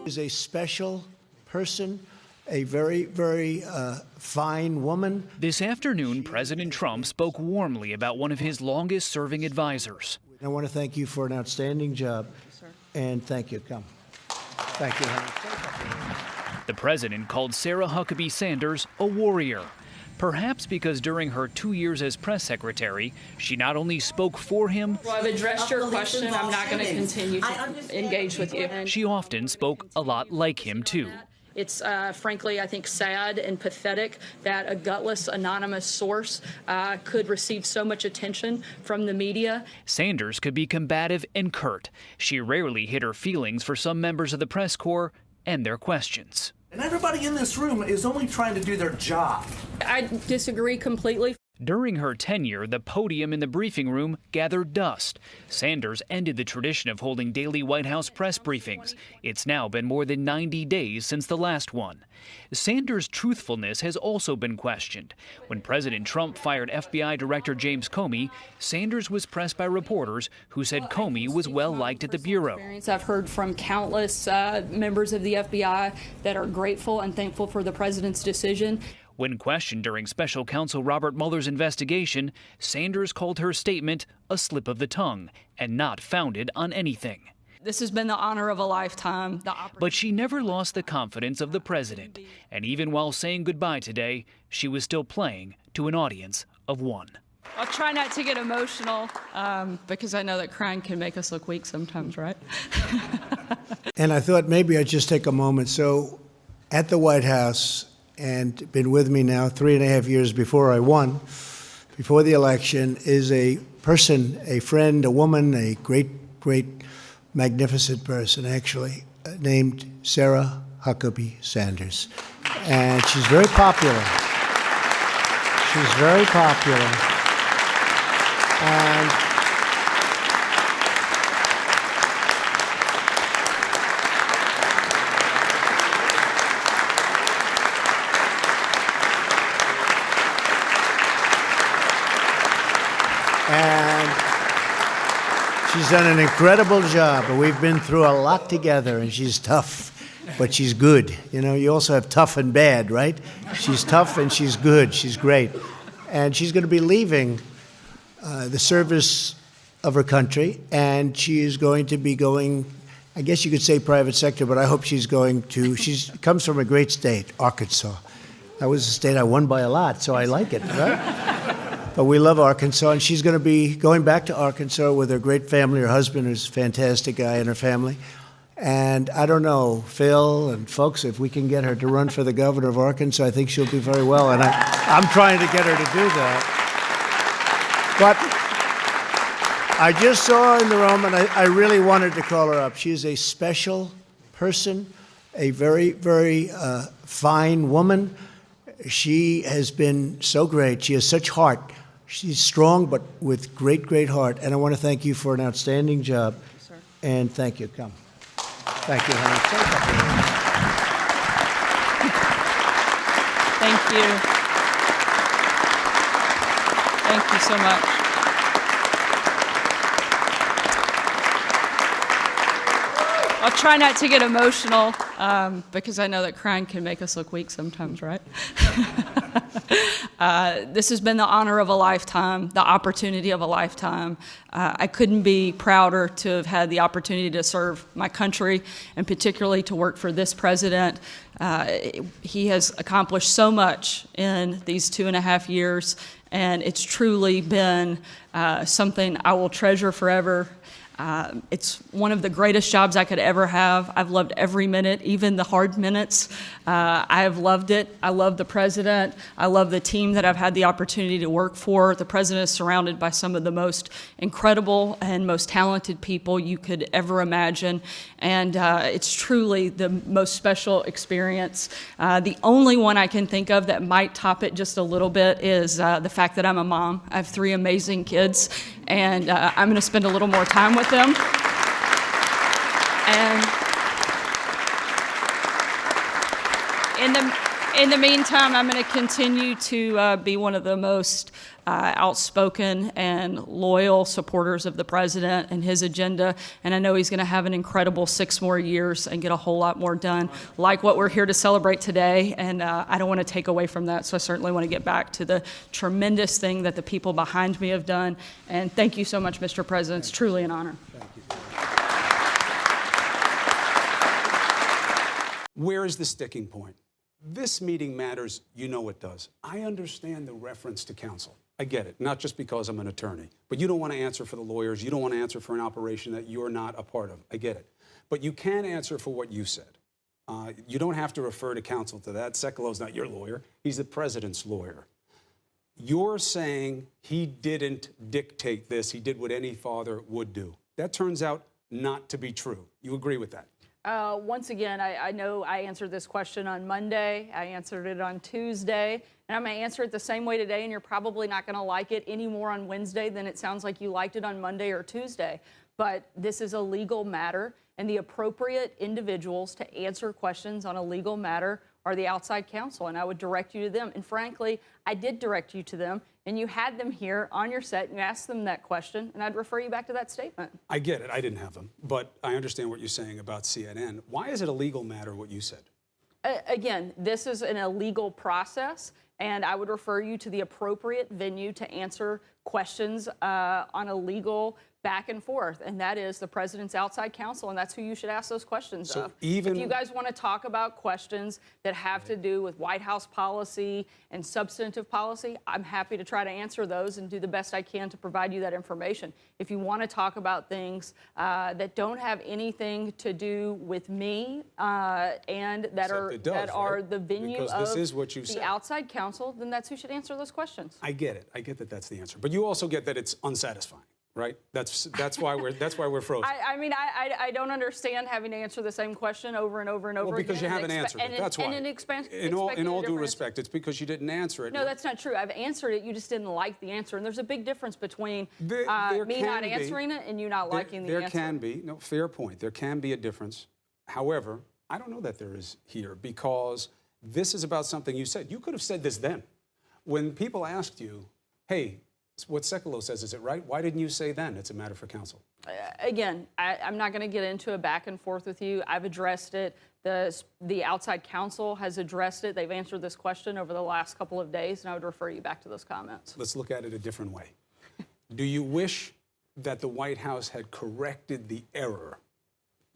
Is a special person, a very, very fine woman. This afternoon, President Trump spoke warmly about one of his longest-serving advisors. I want to thank you for an outstanding job, and thank you. Come. Thank you, honey. The president called Sarah Huckabee Sanders a warrior, perhaps because during her 2 years as press secretary, she not only spoke for him, Well, I've addressed your question. I'm not going to continue to engage with you. she often spoke a lot like him, too. It's frankly, I think, sad and pathetic that a gutless, anonymous source could receive so much attention from the media. Sanders could be combative and curt. She rarely hid her feelings for some members of the press corps and their questions. And everybody in this room is only trying to do their job. I disagree completely. During her tenure, the podium in the briefing room gathered dust. Sanders ended the tradition of holding daily White House press briefings. It's now been more than 90 days since the last one. Sanders' truthfulness has also been questioned. When President Trump fired FBI Director James Comey, Sanders was pressed by reporters who said Comey was well liked at the Bureau. I've heard from countless members of the FBI that are grateful and thankful for the president's decision. When questioned during special counsel Robert Mueller's investigation, Sanders called her statement a slip of the tongue and not founded on anything. This has been the honor of a lifetime. But she never lost the confidence of the president. And even while saying goodbye today, she was still playing to an audience of one. I'll try not to get emotional because I know that crying can make us look weak sometimes, right? And I thought maybe I'd just take a moment. So at the White House, and been with me now 3.5 years before I won, before the election, is a person, a friend, a woman, a great, great, magnificent person, actually, named Sarah Huckabee Sanders. And she's very popular. She's very popular. And she's done an incredible job. We've been through a lot together, and she's tough, but she's good. You know, you also have tough and bad, right? She's tough and she's good. She's great. And she's going to be leaving the service of her country, and she is going to be going, I guess you could say private sector, but I hope she's going to, she comes from a great state, Arkansas. That was a state I won by a lot, so I like it, right? But we love Arkansas, and she's going to be going back to Arkansas with her great family. Her husband is a fantastic guy, and her family. And I don't know, Phil and folks, if we can get her to run for the governor of Arkansas, I think she'll do very well. And I'm trying to get her to do that. But I just saw her in the room, and I really wanted to call her up. She is a special person, a very, very fine woman. She has been so great. She has such heart. She's strong, but with great, great heart. And I want to thank you for an outstanding job. Yes, sir. And thank you. Come. Thank you, honey. Thank you. Thank you so much. I'll try not to get emotional because I know that crying can make us look weak sometimes, right? This has been the honor of a lifetime, the opportunity of a lifetime. I couldn't be prouder to have had the opportunity to serve my country and particularly to work for this president. He has accomplished so much in these 2.5 years, and it's truly been something I will treasure forever. It's one of the greatest jobs I could ever have. I've loved every minute, even the hard minutes. I have loved it. I love the president. I love the team that I've had the opportunity to work for. The president is surrounded by some of the most incredible and most talented people you could ever imagine. And it's truly the most special experience. The only one I can think of that might top it just a little bit is the fact that I'm a mom. I have 3 amazing kids, and I'm going to spend a little more time with them. And in the meantime, I'm going to continue to be one of the most outspoken and loyal supporters of the president and his agenda. And I know he's going to have an incredible 6 more years and get a whole lot more done, like what we're here to celebrate today. And I don't want to take away from that. So I certainly want to get back to the tremendous thing that the people behind me have done. And thank you so much, Mr. President. It's truly an honor. Where is the sticking point? This meeting matters, you know it does. I understand the reference to counsel. I get it, not just because I'm an attorney. But you don't want to answer for the lawyers. You don't want to answer for an operation that you're not a part of. I get it. But you can answer for what you said. You don't have to refer to counsel to that. Sekulo's not your lawyer. He's the president's lawyer. You're saying he didn't dictate this. He did what any father would do. That turns out not to be true. You agree with that? Once again, I know I answered this question on Monday. I answered it on Tuesday. And I'm going to answer it the same way today, and you're probably not going to like it any more on Wednesday than it sounds like you liked it on Monday or Tuesday. But this is a legal matter, and the appropriate individuals to answer questions on a legal matter are the outside counsel, and I would direct you to them. And frankly, I did direct you to them, and you had them here on your set, and you asked them that question, and I'd refer you back to that statement. I get it. I didn't have them. But I understand what you're saying about CNN. Why is it a legal matter, what you said? Again, this is an illegal process, and I would refer you to the appropriate venue to answer questions on a legal back and forth, and that is the president's outside counsel, and that's who you should ask those questions So of. even if you guys want to talk about questions that have to do with White House policy and substantive policy, I'm happy to try to answer those and do the best I can to provide you that information. If you want to talk about things that don't have anything to do with me and that are the venue because of this is what you the said. outside counsel, then that's who should answer those questions. I get it. I get that that's the answer. But you also get that it's unsatisfying. Right? That's why we're frozen. I mean, I don't understand having to answer the same question over and over and over Well, because again. you haven't answered it. That's why. In all due respect, it's because you didn't answer it. No, that's not true. I've answered it. You just didn't like the answer. And there's a big difference between me not answering it and you not liking the answer. There can be. No, fair point. There can be a difference. However, I don't know that there is here because this is about something you said. You could have said this then. When people asked you, hey, what Sekulow says, is it right? Why didn't you say then it's a matter for counsel? Again, I'm not going to get into a back and forth with you. I've addressed it. The outside counsel has addressed it. They've answered this question over the last couple of days, and I would refer you back to those comments. Let's look at it a different way. Do you wish that the White House had corrected the error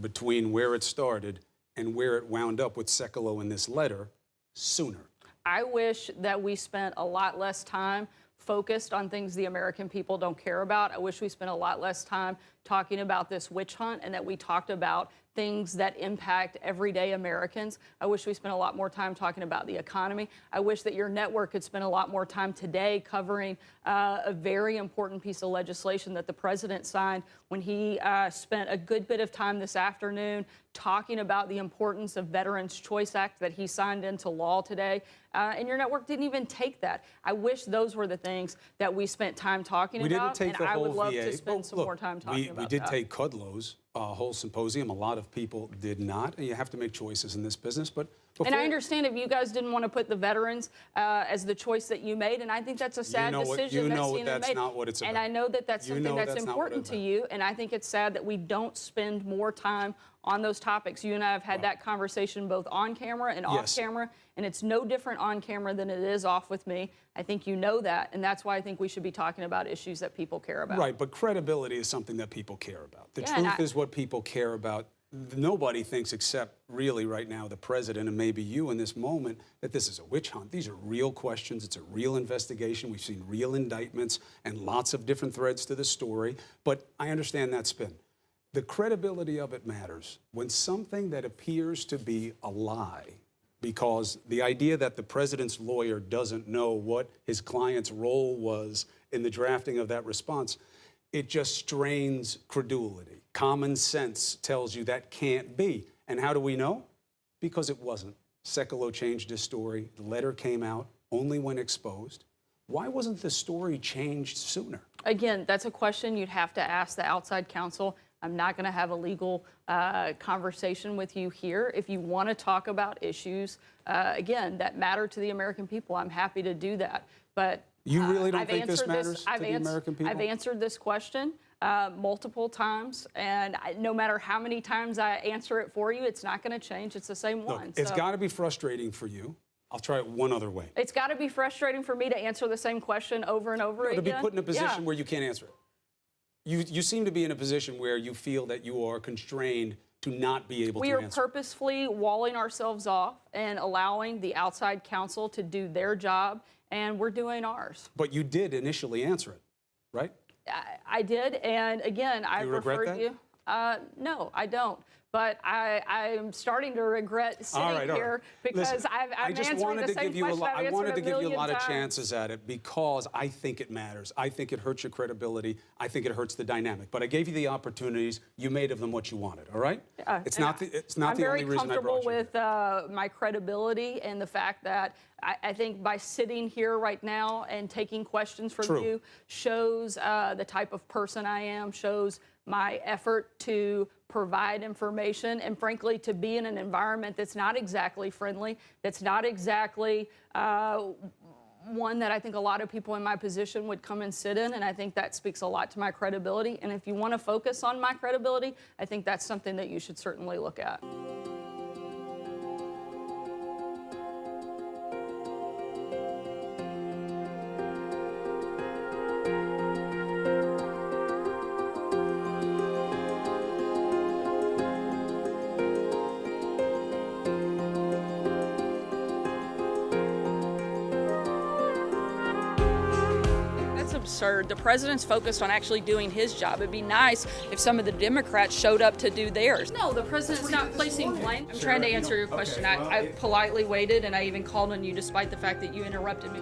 between where it started and where it wound up with Sekulow in this letter sooner? I wish that we spent a lot less time focused on things the American people don't care about. I wish we spent a lot less time talking about this witch hunt and that we talked about things that impact everyday Americans. I wish we spent a lot more time talking about the economy. I wish that your network could spend a lot more time today covering a very important piece of legislation that the president signed when he spent a good bit of time this afternoon talking about the importance of Veterans Choice Act that he signed into law today. And your network didn't even take that. I wish those were the things that we spent time talking about. We didn't take the and whole I would love VA. to spend some more time talking about that. We did take Kudlow's whole symposium. A lot of people did not. And you have to make choices in this business. But and I understand if you guys didn't want to put the veterans as the choice that you made, and I think that's a sad decision that CNN that's made. not what it's about. And I know that that's something that's not important to you, and I think it's sad that we don't spend more time on those topics. You and I have had that conversation both on camera and off camera, and it's no different on camera than it is off with me. I think you know that, and that's why I think we should be talking about issues that people care about. Right, but credibility is something that people care about. The truth is what people care about. Nobody thinks, except really right now the president and maybe you in this moment, that this is a witch hunt. These are real questions. It's a real investigation. We've seen real indictments and lots of different threads to the story. But I understand that spin. The credibility of it matters. When something that appears to be a lie, because the idea that the president's lawyer doesn't know what his client's role was in the drafting of that response, it just strains credulity. Common sense tells you that can't be. And how do we know? Because it wasn't. Sekulow changed his story. The letter came out only when exposed. Why wasn't the story changed sooner? Again, that's a question you'd have to ask the outside counsel. I'm not going to have a legal conversation with you here. If you want to talk about issues, again, that matter to the American people, I'm happy to do that. But You really don't I've think this answered matters to the American people? I've answered this question multiple times, and no matter how many times I answer it for you, it's not going to change. It's the same Look, one. it's So got to be frustrating for you. I'll try it one other way. it's got to be frustrating for me to answer the same question over and over again. To be put in a position Yeah. where you can't answer it. You seem to be in a position where you feel that you are constrained to not be able We to are answer. purposefully walling ourselves off and allowing the outside counsel to do their job, and we're doing ours. But you did initially answer it, right? I did, and again, I you regret referred that? you. No, I don't. But I'm starting to regret sitting All right. here because Listen, I'm I just answering wanted the to same give you a question lot. I've I wanted answered to give you a million lot of times. chances at it because I think it matters. I think it hurts your credibility. I think it hurts the dynamic. But I gave you the opportunities. You made of them what you wanted. All right? It's not the only reason I brought you. I'm very comfortable with my credibility and the fact that I think by sitting here right now and taking questions from True. you shows the type of person I am, shows my effort to provide information, and frankly, to be in an environment that's not exactly friendly, that's not exactly one that I think a lot of people in my position would come and sit in, and I think that speaks a lot to my credibility. And if you want to focus on my credibility, I think that's something that you should certainly look at. Absurd. The president's focused on actually doing his job. It'd be nice if some of the Democrats showed up to do theirs. No, the president's not placing blame. I'm trying to answer your question. I politely waited, and I even called on you despite the fact that you interrupted me.